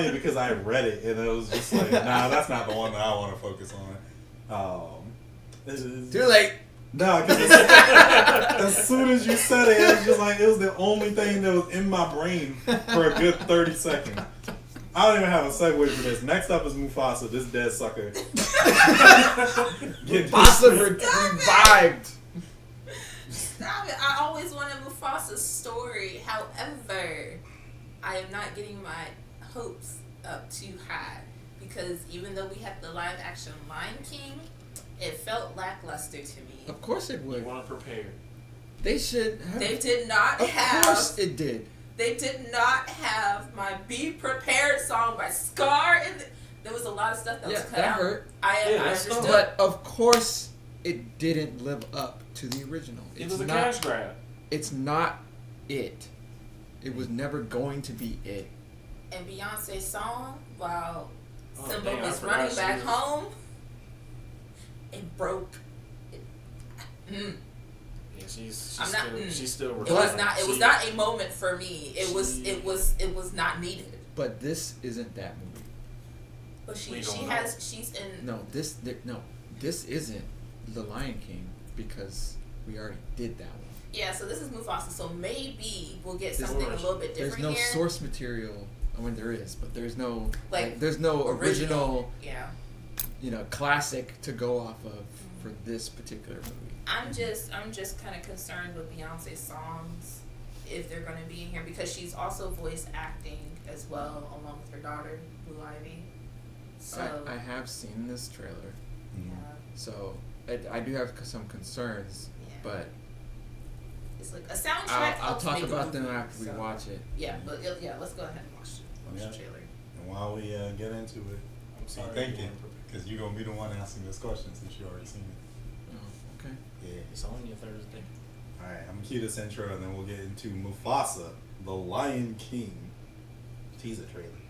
funny because I read it and it was just like, nah, that's not the one that I want to focus on. Too late. No, because as soon as you said it, it was just like, it was the only thing that was in my brain for a good 30 seconds. I don't even have a segue for this. Next up is Mufasa, this dead sucker. Mufasa revived. Stop it. I always wanted Mufasa's story. However, I am not getting my hopes up too high. Because even though we had the live action Lion King, it felt lackluster to me. Of course it would. You want to prepare. They should have. They did not have. Of course it did. They did not have my "Be Prepared" song by Scar. There was a lot of stuff that was cut out. Hurt. I understood. But of course, it didn't live up to the original. It was a cash grab. It's not it. It was never going to be it. And Beyonce's song, while Simba damn, was running back home, it broke. Yeah, she's still It was not. It was not a moment for me. It was not needed. But this isn't that movie. But she's in. No, this isn't The Lion King because we already did that one. Yeah, so this is Mufasa. So maybe we'll get something a little bit different. There's no here. source material. I mean, there is, but there's no there's no original. Yeah. Classic to go off of for this particular movie. I'm just kind of concerned with Beyonce's songs if they're going to be in here because she's also voice acting as well along with her daughter Blue Ivy. So I have seen this trailer, so I do have some concerns, but it's like a soundtrack. I'll talk about them after we watch it. Yeah, but let's go ahead and watch the trailer. And while we get into it, I'm thinking because you're gonna be the one asking this question since you already seen it. Oh, okay. Yeah. It's only a Thursday. Alright, I'm gonna cue this intro and then we'll get into Mufasa, the Lion King teaser trailer.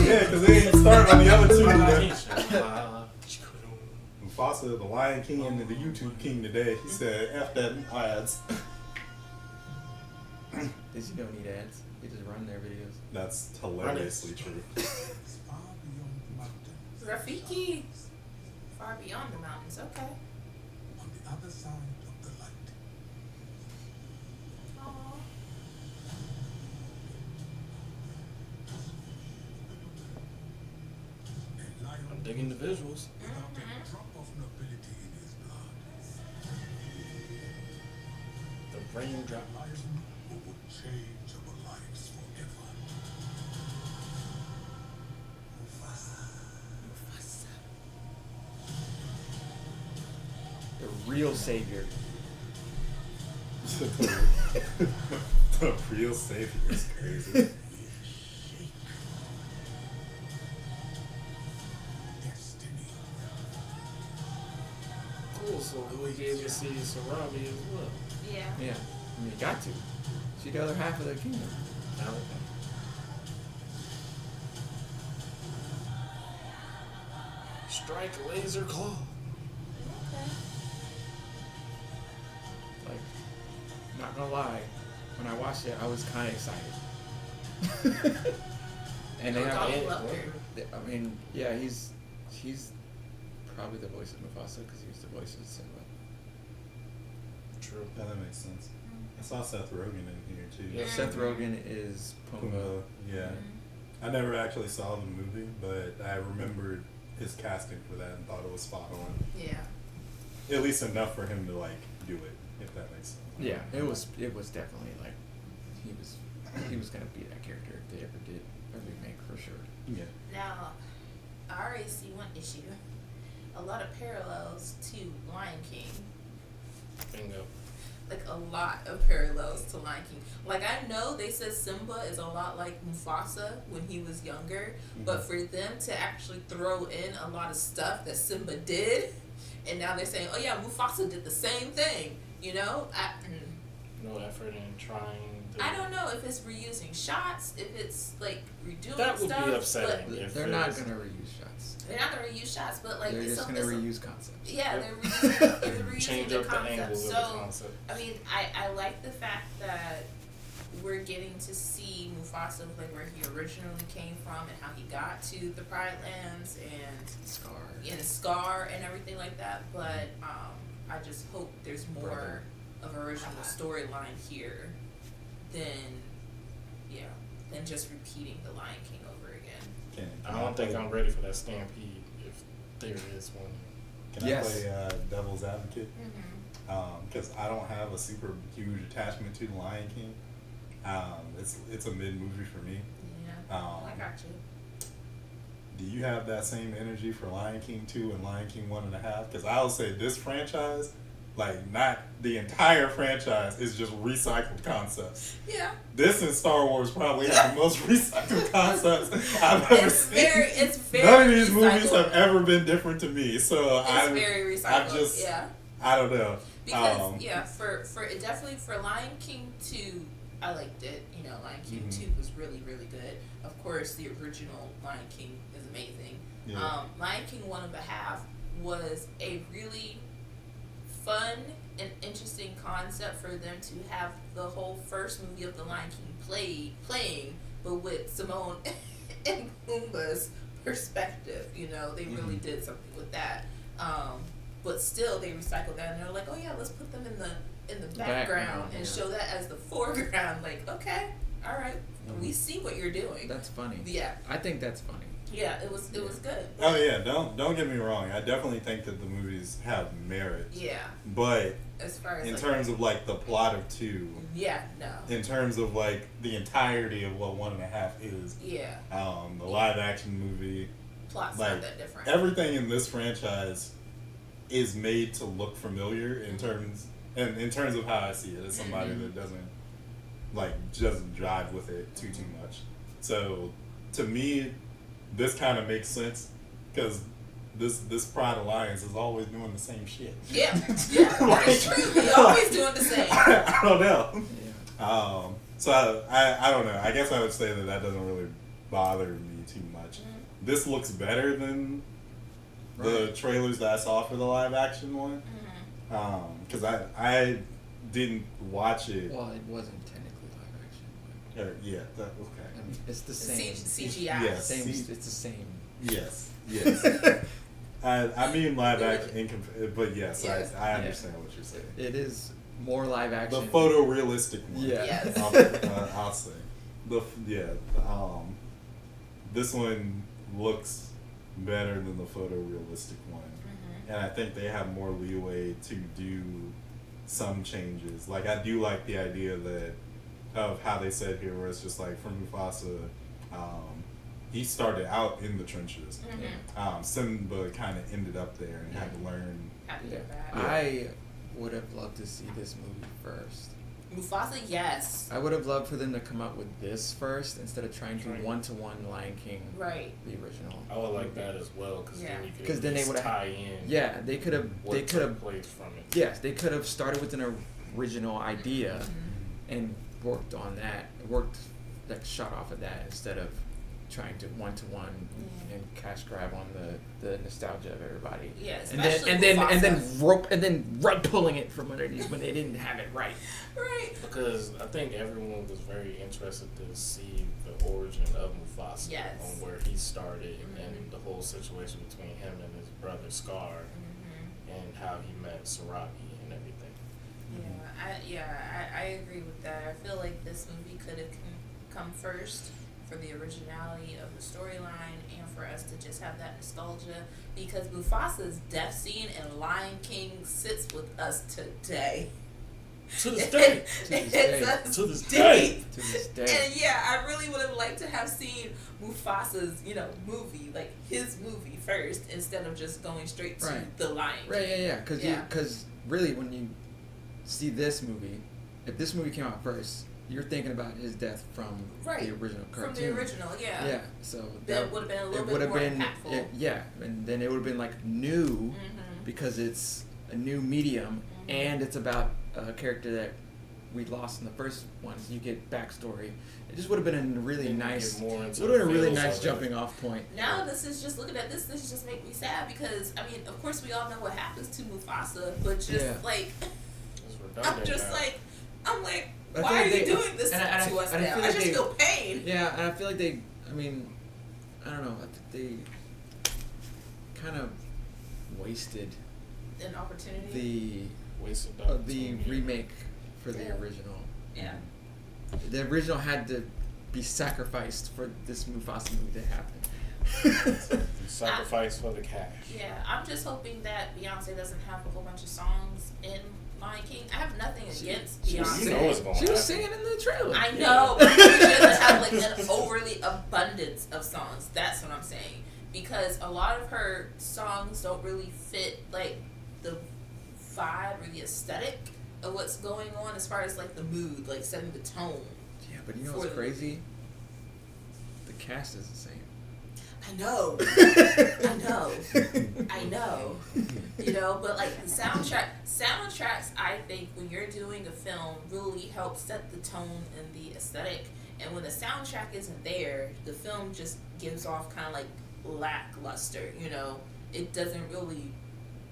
Yeah, because they didn't start on the other two. Mufasa, the Lion King, and the YouTube King today. He said, F that ads. Did you don't need ads? They just run their videos. That's hilariously true. Rafiki, far beyond the mountains. Okay. On the other side of the light. Aww. I'm digging the visuals. Without a drop of nobility in his blood. The raindrop. Lion who would change our lives forever. Mufasa. The real savior. The real savior is crazy. Cool, so we gave to see Sarabi as well. Yeah. Yeah, I mean, you got to. She's the other half of the kingdom. Okay. Strike laser claw. Okay. Like, not gonna lie, when I watched it, I was kind of excited. And they have, I mean, yeah, he's probably the voice of Mufasa because he was the voice of Simba. True. Yeah, that makes sense. I saw Seth Rogen in here too. Yeah, Seth Rogen is Pumbaa. Yeah. I never actually saw the movie, but I remembered his casting for that and thought it was spot on. Yeah. At least enough for him to like do it, if that makes sense. Yeah, it was definitely like he was gonna be that character if they ever did a remake for sure. Yeah. Now, I already see one issue. A lot of parallels to Lion King. Bingo. Like a lot of parallels to Lion King. Like I know they said Simba is a lot like Mufasa when he was younger, but for them to actually throw in a lot of stuff that Simba did, and now they're saying, oh yeah, Mufasa did the same thing. You know, no effort in trying to. I don't know if it's reusing shots, if it's like redoing That would stuff. be upsetting. But If They're it not was- gonna reuse shots. they're not gonna reuse shots, but like They're it's just some- gonna it's some- reuse concepts. Yeah, Yep. they're reusing Change the up the concept. angles of the So concept. I mean, I like the fact that we're getting to see Mufasa, like where he originally came from and how he got to the Pride Lands and Scar. Scar and everything like that. But I just hope there's more Brother. of original storyline here than than just repeating the Lion King over again. I don't think I'm ready for that stampede if there is one. Can Yes. I play devil's advocate? Mm-hmm. Because I don't have a super huge attachment to the Lion King. It's a mid movie for me. Yeah, I got you. Do you have that same energy for Lion King 2 and Lion King 1.5? Because I'll say this franchise, like not the entire franchise, is just recycled concepts. Yeah. This and Star Wars probably have the most recycled concepts I've ever seen. It's very None of these movies recycled. have ever been different to me. So It's very recycled. Yeah. I don't know. Because for it definitely for Lion King 2, I liked it. Lion King 2 was really, really good. Of course, the original Lion King is amazing. Yeah. Lion King 1.5 was a really fun and interesting concept for them to have the whole first movie of the Lion King playing, but with Simone and Pumbaa's perspective. They really did something with that. But still, they recycled that, and they're like, "Oh yeah, let's put them in the background and show that as the foreground." Like, okay, all right, we see what you're doing. That's funny. Yeah, I think that's funny. yeah, it was good. Oh yeah, don't get me wrong. I definitely think that the movies have merit. Yeah, But as far as in like, terms of like the plot of 2, yeah, no, in terms of like the entirety of what 1.5 is, yeah, the live action movie, plot's like not that different. everything in this franchise is made to look familiar in terms of how I see it as somebody that doesn't drive with it too much. So to me, this kind of makes sense because this Pride Alliance is always doing the same shit. Yeah, that's true. They always doing the same. I don't know. Yeah. So I don't know. I guess I would say that doesn't really bother me too much. This looks better than the trailers that I saw for the live action one. Because I didn't watch it. Well, it wasn't technically live action. Yeah, okay. I mean, it's the same. CGI. Yes. It's the same. Yes. I mean live action, but yes, Yes. I understand what you're saying. It is more live action. The photorealistic one. Yeah. Yes. I'll say. This one looks better than the photorealistic one. And I think they have more leeway to do some changes. Like, I do like the idea of how they said here, where it's just like for Mufasa, he started out in the trenches. Simba kind of ended up there and had to learn. How to Yeah. get back. I would have loved to see this movie first. Mufasa, yes. I would have loved for them to come up with this first instead of trying to one-to-one Lion King, Right. the original. I would like that as well because Yeah. then you could 'Cause then they at least would've- tie in. Yeah, they could have. What They could have. took place from it. Yes, they could have started with an original idea and worked on that. Shot off of that instead of trying to one-to-one and cash grab on the nostalgia of everybody. Yeah, and especially then rug pulling it from underneath when they didn't have it right. Right. Because I think everyone was very interested to see the origin of Mufasa, Yes. on where he started and the whole situation between him and his brother Scar, and how he met Sarabi and everything. I agree with that. I feel like this movie could have come first for the originality of the storyline and for us to just have that nostalgia, because Mufasa's death scene in Lion King sits with us today. To this day. To this day. It's To this deep. day. To this day. And yeah, I really would have liked to have seen Mufasa's, movie, like his movie first, instead of just going straight to Right. the Lion King. Right, yeah. Yeah. Because really, when you see this movie, if this movie came out first, you're thinking about his death from Right. the original cartoon. From the original, yeah. Yeah, so That would have been a little it bit would have more been impactful. yeah, and then it would have been like new because it's a new medium and it's about a character that we lost in the first ones. You get backstory. It just would have been a really Then you nice. get more It into would have been a the really feels nice of it. jumping off point. Now this is just looking at this just make me sad because I mean, of course we all know what happens to Mufasa, but just Yeah. like It's I'm redundant just now. like I'm like, I why feel are like you they- doing this and I to us feel now? like I just they- feel pain. Yeah, and I feel like they. I mean, I don't know. I think they kind of wasted An opportunity. Wasted the opportunity. remake for the Yeah. original. Yeah. The original had to be sacrificed for this Mufasa movie to happen. Sacrifice for the cash. Yeah, I'm just hoping that Beyonce doesn't have a whole bunch of songs in Lion King. I have nothing against She was Beyonce. You know it's gonna She was happen. singing in the trailer. I know, but she doesn't have like an overly abundance of songs. That's what I'm saying. Because a lot of her songs don't really fit like the vibe or the aesthetic of what's going on as far as like the mood, like setting the tone. Yeah, but you know For what's the crazy? The cast is the same. I know. I know. You know, but like the soundtracks, I think when you're doing a film really help set the tone and the aesthetic. And when the soundtrack isn't there, the film just gives off kind of like lackluster, you know? It doesn't really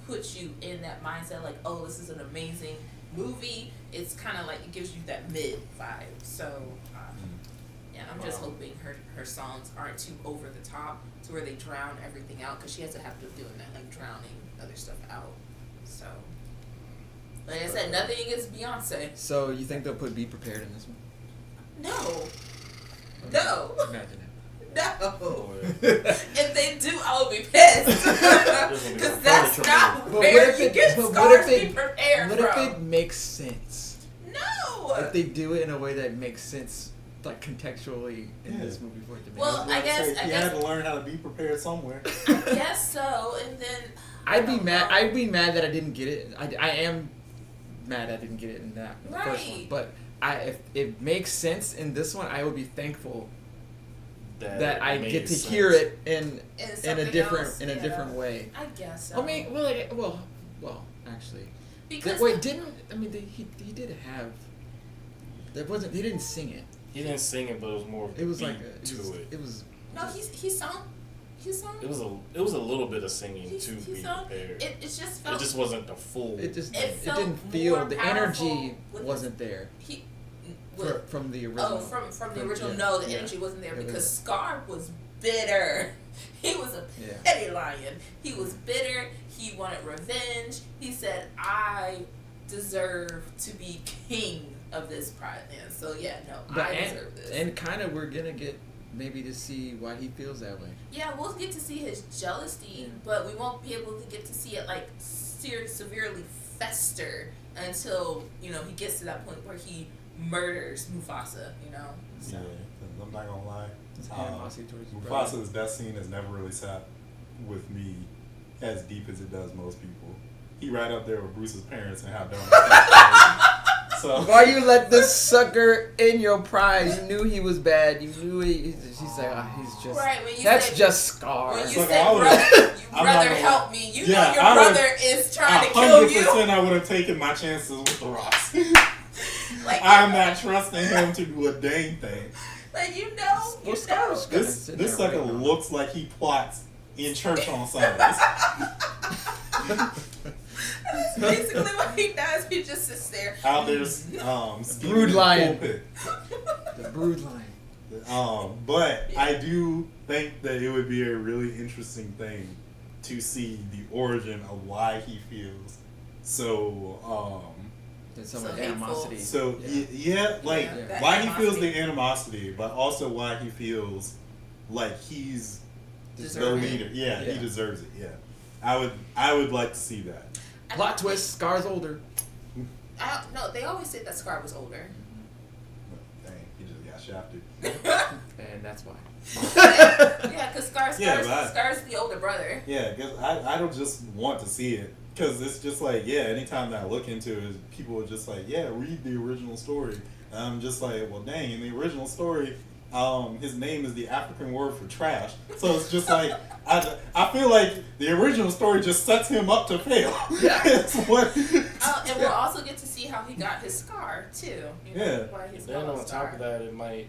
put you in that mindset like, oh, this is an amazing movie. It's kind of like, it gives you that mid vibe. So, yeah, I'm just hoping her songs aren't too over the top to where they drown everything out, because she has a habit of doing that, like drowning other stuff out. So, like I said, nothing against Beyonce. So you think they'll put "Be Prepared" in this one? No. No. Imagine it. No. Boy. If they do, I will be pissed. Because that's not But where what if you it- get but what scars if to be it- prepared What from. if it makes sense? No. If they do it in a way that makes sense, like contextually in this movie for it to make Well, sense. I guess- you had to learn how to be prepared somewhere. I guess so, and then I'd be don't mad. know. I'd be mad that I didn't get it. I am mad I didn't get it in that in the first one. Right. But if it makes sense in this one, I will be thankful that it I made get to sense. hear it in a something different else, in a yeah. different way. I guess so. I mean, well, actually, because he did have. There wasn't. He didn't sing it. He didn't sing it, but it was more of It was beat like it. it was. no, he sung. He sung. It was a little bit of singing He to be sung. prepared. It just felt. It just wasn't the full. It just. It It felt didn't feel. more The powerful energy with wasn't there he. from the original. Oh, from the original. yeah, No, the yeah. energy wasn't there It because was- Scar was bitter. He was a Yeah. petty lion. He was bitter. He wanted revenge. He said, "I deserve to be king of this pride land." So yeah, no, But I deserve this. and kind of we're gonna get maybe to see why he feels that way. Yeah, we'll get to see his jealousy, Yeah. but we won't be able to get to see it like severely fester until he gets to that point where he murders Mufasa. Yeah, 'cause I'm not gonna lie. His animosity towards his brother. Mufasa's death scene has never really sat with me as deep as it does most people. He right up there with Bruce's parents and how dumb. So Why you let this sucker in your pride? You knew he was bad. You knew he's like, he's just. Right, when you That's said- just Scar. When you Look, said, I would've- brother, I'm not brother, gonna help lie. me. You Yeah, know your I would've- brother is trying to kill you. 100% I would have taken my chances with the Ross. Like, I'm not trusting him to do a dang thing. Like, you Well, know. Scar's gonna This sit this there sucker right now. looks like he plots in church on Sundays. That's basically what he does. He just sits there. Out there, scheming Brood in the lion. pulpit. The brood line. But I do think that it would be a really interesting thing to see the origin of why he feels so There's so So much hateful. animosity. so Yeah. yeah, like Yeah, that why he feels animosity. the animosity, but also why he feels like he's the Deserving. leader. Yeah, Yeah. he deserves it. Yeah, I would like to see that. Plot twist: Scar's older. No, they always say that Scar was older. Dang, he just got shafted. And that's why. Yeah, because Scar's Yeah, but Scar's the older brother. Yeah, because I don't just want to see it. Because it's just like, yeah, anytime that I look into it, people are just like, yeah, read the original story. And I'm just like, well, dang, in the original story, his name is the African word for trash. So it's just like I feel like the original story just sets him up to fail. Yeah. It's what. And we'll also get to see how he got his scar too. You know, Yeah. why he's Then called on Scar. top of that, it might,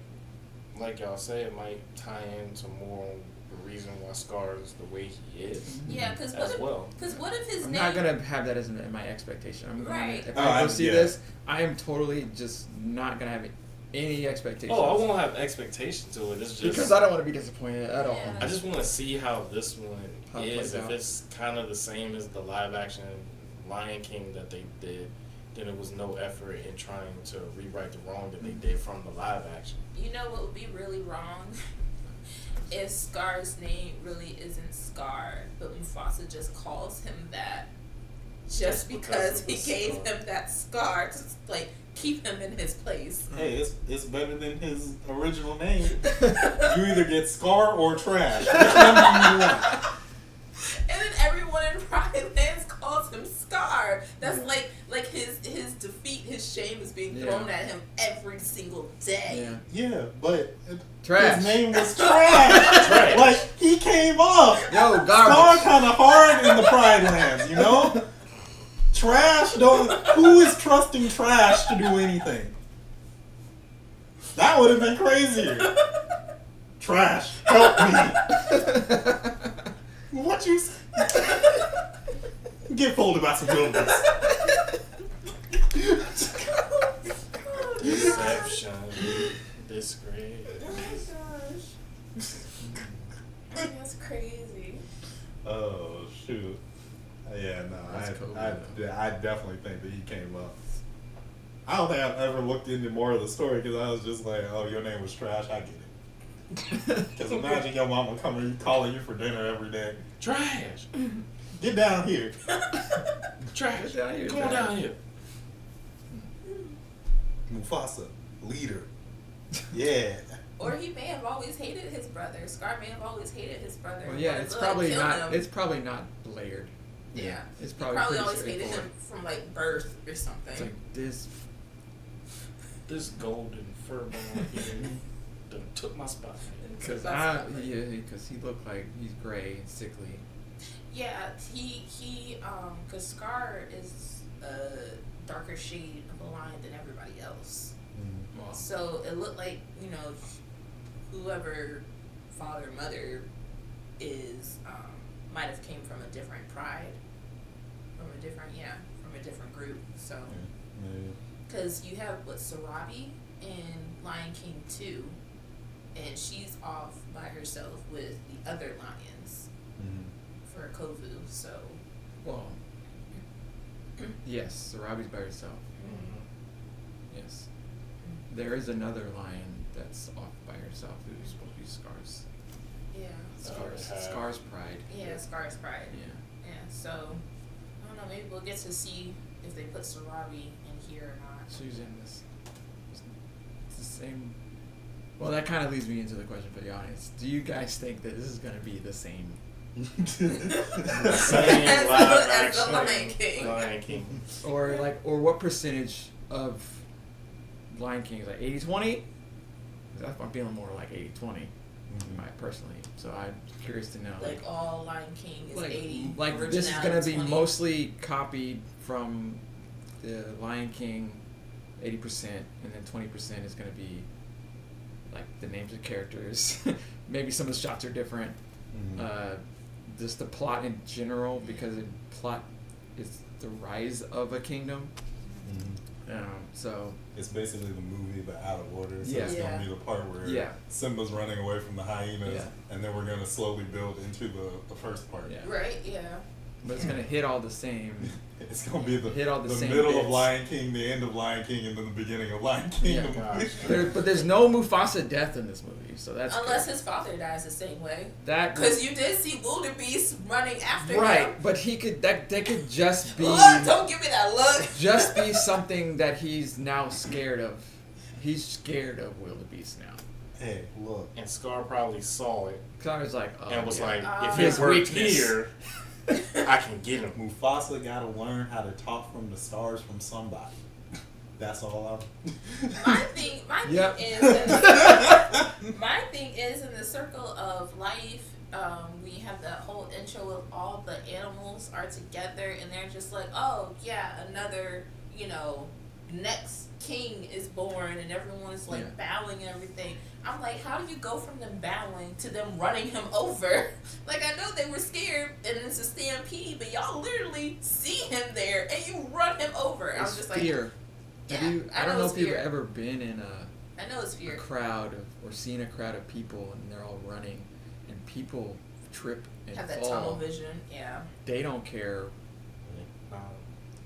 like y'all say, it might tie into more on the reason why Scar is the way he is. Yeah, because as well. what if his I'm name? not gonna have that as my expectation. I'm going Right. if Oh, I go see yeah. this, I am totally just not gonna have any expectations. Oh, I won't have expectation to it. It's just because I don't want to be disappointed at all. Yeah. I just want to see how this one How it is. plays If out. it's kind of the same as the live action Lion King that they did, then it was no effort in trying to rewrite the wrong that they did from the live action. You know what would be really wrong? If Scar's name really isn't Scar, but Mufasa just calls him that just because of he the gave scar. him that scar to like keep him in his place. Hey, it's better than his original name. You either get Scar or Trash. Which one do you want? And then everyone in Pride Lands calls him Scar. That's like his defeat, his shame is being thrown at him every single day. Yeah. Yeah, but Trash. his name was Trash. Trash. Like he came up. Yo, Scar garbage. kind of hard in the Pride Lands, you know. Trash don't. Who is trusting Trash to do anything? That would have been crazier. Trash, help me. What you? Get folded by some buildings. Deception, disgrace. Oh my gosh. That's crazy. Oh shoot. Yeah, no, That's cool, I definitely think that he came up. I don't think I've ever looked into more of the story because I was just like, oh, your name was Trash, I get it. Because imagine your mama coming calling you for dinner every day. Trash! Get down here. Trash! Get down here, Come on Trash. down here. Mufasa, leader. Yeah. Or he may have always hated his brother. Scar may have always hated his brother. Well, yeah, Wanted it's to, probably kill not. him. It's probably not layered. Yeah. It's He probably probably pretty always hated straightforward. him from like birth or something. It's like this. This golden fur ball here done took my spot. Because he looked like he's gray and sickly. Yeah, because Scar is a darker shade of a lion than everybody else. Well, So it looked like, whoever father or mother is, might have came from a different pride, from a different group. So, because you have Sarabi in Lion King 2, and she's off by herself with the other lions for Kovu. So, well, yes, Sarabi's by herself. Yes. There is another lion that's off by herself who's supposed to be Scar's. yeah, Scar's pride. yeah, Scar's pride. Yeah. Yeah, so I don't know. Maybe we'll get to see if they put Sarabi in here or not. She's in this. It's the same. Well, that kind of leads me into the question for the audience. Do you guys think that this is going to be the same? Same As live the action Lion King. Lion King. Or what percentage of Lion King is like 80-20? I'm feeling more like 80-20, personally. So I'm curious to know. Like all Lion King is 80. Like this is going to be mostly copied from the Lion King 80%, and then 20% is going to be like the names of characters. Maybe some of the shots are different. Just the plot in general, because the plot is the rise of a kingdom. So it's basically the movie but out of order. So Yeah. it's gonna be the part where Simba's running away from the hyenas, and then we're gonna slowly build into the first part. Yeah. Right, yeah. But it's gonna hit all the same. It's gonna be Hit all the same middle of bits. Lion King, the end of Lion King, and then the beginning of Lion King. Yeah. the movie. But there's no Mufasa death in this movie, so that's Unless good. his father dies the same way. That Because you did see wildebeest running after him. right, but he could that could just be Look, don't give me that look. just be something that he's now scared of. He's scared of wildebeest now. Hey, look. And Scar probably saw it Cause I was like, oh, and was yeah. like, if His it worked weakness. here, I can get him. Mufasa gotta learn how to talk from the stars from somebody. That's all My thing Yep. is, my thing is in the circle of life. We have that whole intro of all the animals are together, and they're just like, oh yeah, another, next king is born, and everyone's like bowing and everything. I'm like, how do you go from them bowing to them running him over? Like, I know they were scared and it's a stampede, but y'all literally see him there and you run him over. I was just fear. like, I don't know if you've ever been in I know it's fear. a crowd or seen a crowd of people and they're all running and people trip and Have that fall. tunnel vision, yeah. They don't care.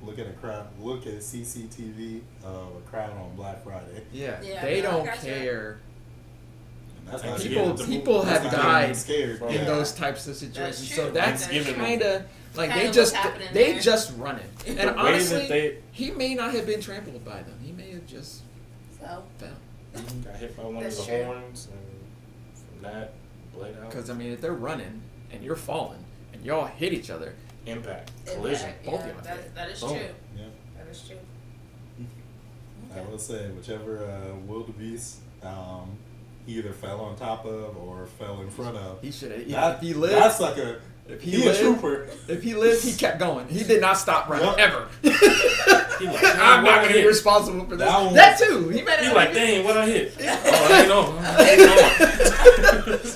Look at a crowd. Look at CCTV of a crowd on Black Friday. Yeah, Yeah, they no, I don't gotcha. care. And that's And not People getting- people that's have not died getting scared. in Yeah. those types of situations. That's So true. that's Thanksgiving. kind of like Kinda they what's just happening they there. just run it. The And way honestly, that they- he may not have been trampled by them. He may have just So, fell. Got hit by one That's of the true. horns, and from that, blade out. Because I mean, if they're running and you're falling and y'all hit each other, Impact, impact, collision. both yeah, of y'all that is Boom. true. Yeah. That is true. I will say, whichever wildebeest he either fell on top of or fell in front of. he should have. That, If he lived, that sucker, if he he a lived, trooper. if he lived, he kept going. He did not stop running Yep. ever. He like, "Dang, I'm what not I gonna be hit?" responsible for this. That one- That too. He made it. He like, dang, what I hit? Oh, I ain't know. I ain't know.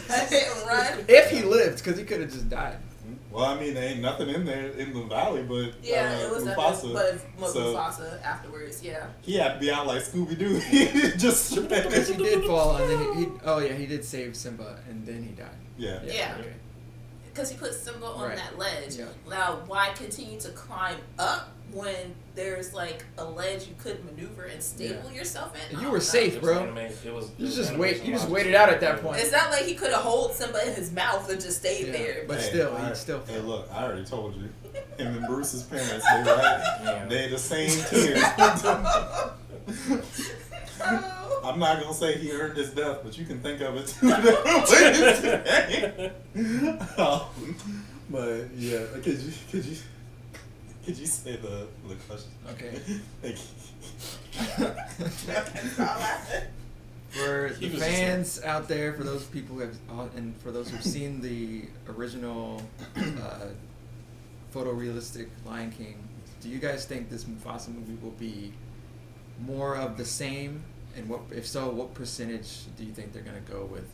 I didn't run. If he lived, because he could have just died. Well, I mean, there ain't nothing in there in the valley, but Yeah, it was Mufasa. but So- Mufasa afterwards, yeah. He had to be out like Scooby Doo. Just Because he did fall, and then he did save Simba, and then he died. yeah. Yeah. Okay. Because he put Simba on Right. that ledge. Yeah. Now, why continue to climb up when there's like a ledge you could maneuver and stable yourself in? You Oh, were no. safe, It was bro. it You was just animation You just logic. waited out at that point. It's not like he could have held Simba in his mouth and just stayed Yeah. there. But Hey, still, I- he'd still Hey, fell. look, I already told you. Him and Bruce's parents, they the same tears. Oh. I'm not gonna say he earned his death, but you can think of it two different ways. But yeah, could you say the question? Okay. Thank For He the was fans out there, for those people who have, and for those who've seen the original photorealistic Lion King, do you guys think this Mufasa movie will be more of the same? And what, if so, what percentage do you think they're gonna go with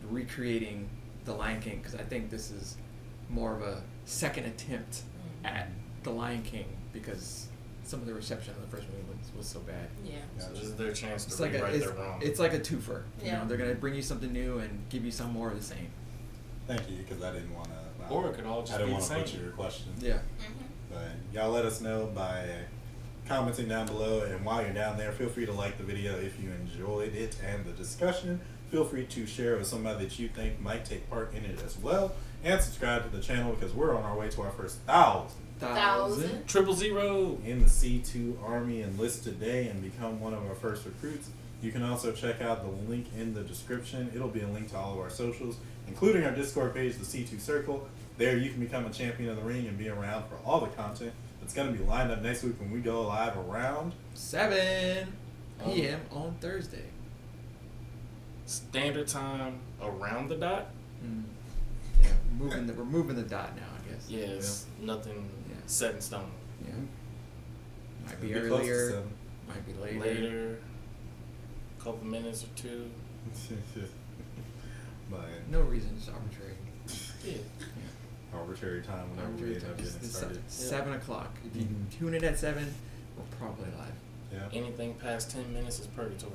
recreating the Lion King? Because I think this is more of a second attempt at the Lion King because some of the reception of the first movie was so bad. Yeah. So this is their chance to It's like rewrite their wrong. it's like a twofer. You Yeah. know, they're gonna bring you something new and give you some more of the same. Thank you, because I didn't want to. Or it could all just I didn't be want the to put same. your question. Yeah. Mm-hmm. But y'all let us know by commenting down below, and while you're down there, feel free to like the video if you enjoyed it and the discussion. Feel free to share with somebody that you think might take part in it as well, and subscribe to the channel because we're on our way to our first 1,000 000. in the C2 Army. Enlist today and become one of our first recruits. You can also check out the link in the description. It'll be a link to all of our socials, including our Discord page, the C2 Circle. There you can become a champion of the ring and be around for all the content that's going to be lined up next week when we go live around 7 p.m. on Thursday. Standard time around the dot. Yeah, we're moving the dot now, I guess. Yeah, it's nothing Yeah. set in stone. Yeah. Might be It'll be close to earlier. 7. Might be later. Later, couple minutes or two. But No reason, it's arbitrary. Yeah. arbitrary time whenever we Arbitrary end time. up getting It's started. 7 o'clock. If you Mhm. tune in at 7, we're probably live. Yeah. Anything past 10 minutes is purgatory.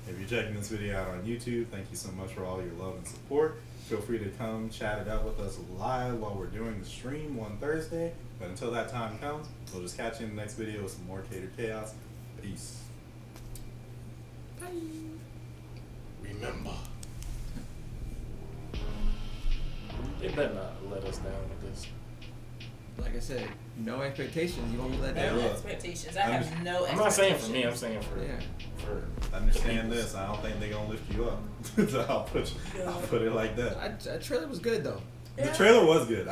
If you're checking this video out on YouTube, thank you so much for all your love and support. Feel free to come chat it out with us live while we're doing the stream one Thursday. But until that time comes, we'll just catch you in the next video with some more Catered Chaos. Peace. Bye. Remember. They better not let us down with this. Like I said, no expectations. You won't be let Yeah, down. look. Expectations. I have no I'm expectations. not saying for me, I'm saying for Yeah. for Understand this, I don't think they're gonna lift you up. So I'll put it like that. Trailer was good though. The trailer was good.